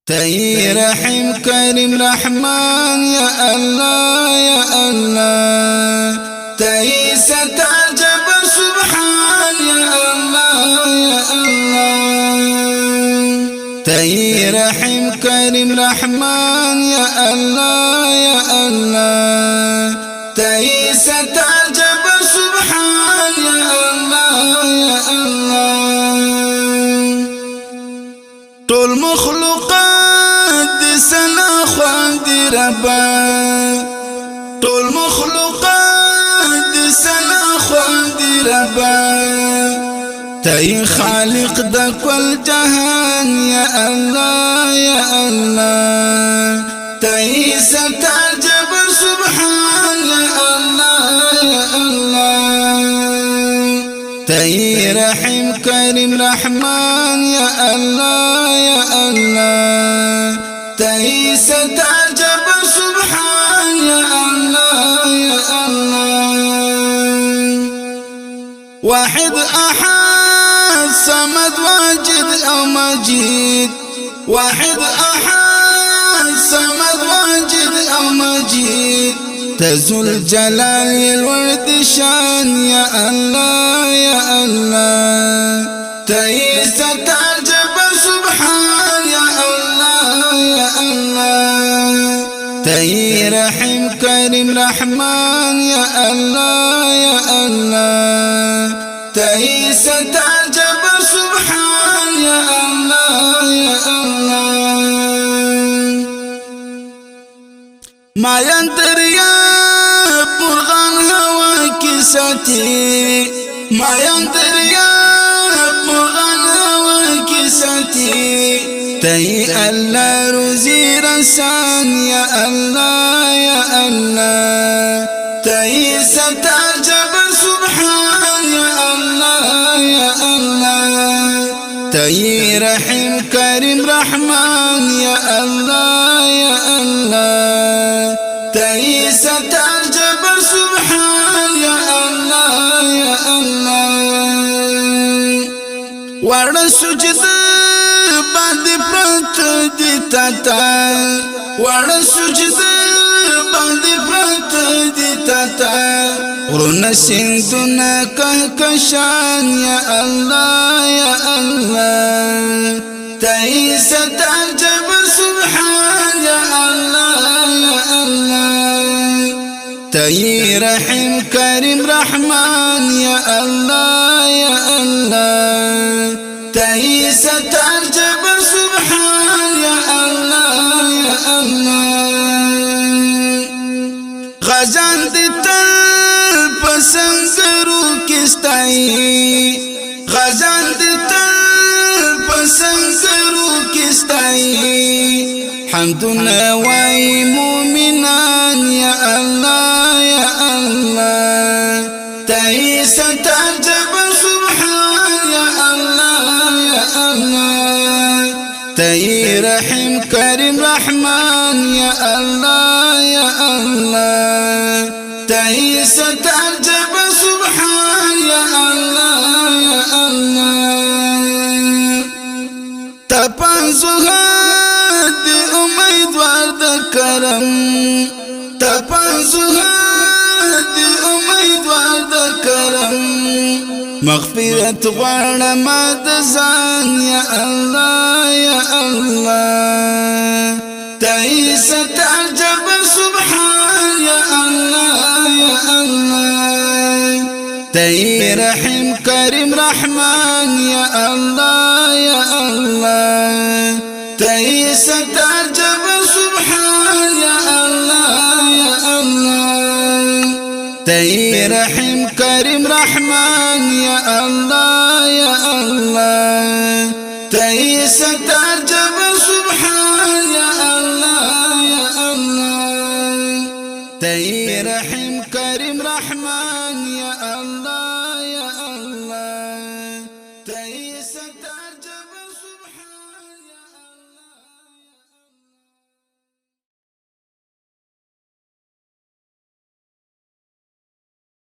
تي رحيم كريم رحمن يا الله يا الله تي ستعجب سبحان يا الله يا الله تي رحيم كريم رحمن يا الله يا الله تي ستعجب سبحان يا الله يا الله طول مخلوقات سنا خواندي ربا طول مخلوقات سنا خواندي ربا تي خالق دا كل جهان يا الله يا الله تي ستعجب سبحان يا الله يا الله تي رحيم كريم رحمن يا الله يا الله تي ستعجب سبحان يا الله يا الله واحد أحد صمد واجد أو مجيد واحد أحد صمد واجد أو مجيد تزول جلال الورد شان يا الله يا الله تي ستعجب سبحان يا الله يا الله تي رحيم كريم رحمن يا الله يا الله تي ستعجب سبحان يا الله يا الله ما يندريا برغان هوا كساتي ما يندريا برغان هوا كساتي تي الله رزي رسان يا الله يا الله تي ستعجب سبحان يا الله يا الله تي رحيم كريم رحمن يا الله يا الله تي ستعجب سبحان يا الله يا الله ورد سجد بعد برت دي تاتا ورد سجد بعد برت دي تاتا ورنا سندنا كهكشان يا الله يا الله تي ستعجب سبحان يا الله يا الله تي رحيم كريم رحمن يا الله يا الله تي ستعجب سبحان يا الله يا الله غزان دي تل پسنگرو کستائی غزان دي تل پسنگرو کستائی حمدنا واي مؤمنان يا الله يا الله تي ستعجب سبحان يا الله يا الله تي رحيم كريم رحمن يا الله يا الله تي ستعجب سبحان يا الله يا الله تپانزوها دي امیدوار دا کرم تپانزوها دي امیدوار دا کرم مغفرت غواړم د ځان یا الله یا الله تي ستعجب سبحان يا الله يا الله تي رحيم كريم رحمن يا الله يا الله تي ستعجب سبحان يا الله يا الله تي رحيم كريم رحمن يا الله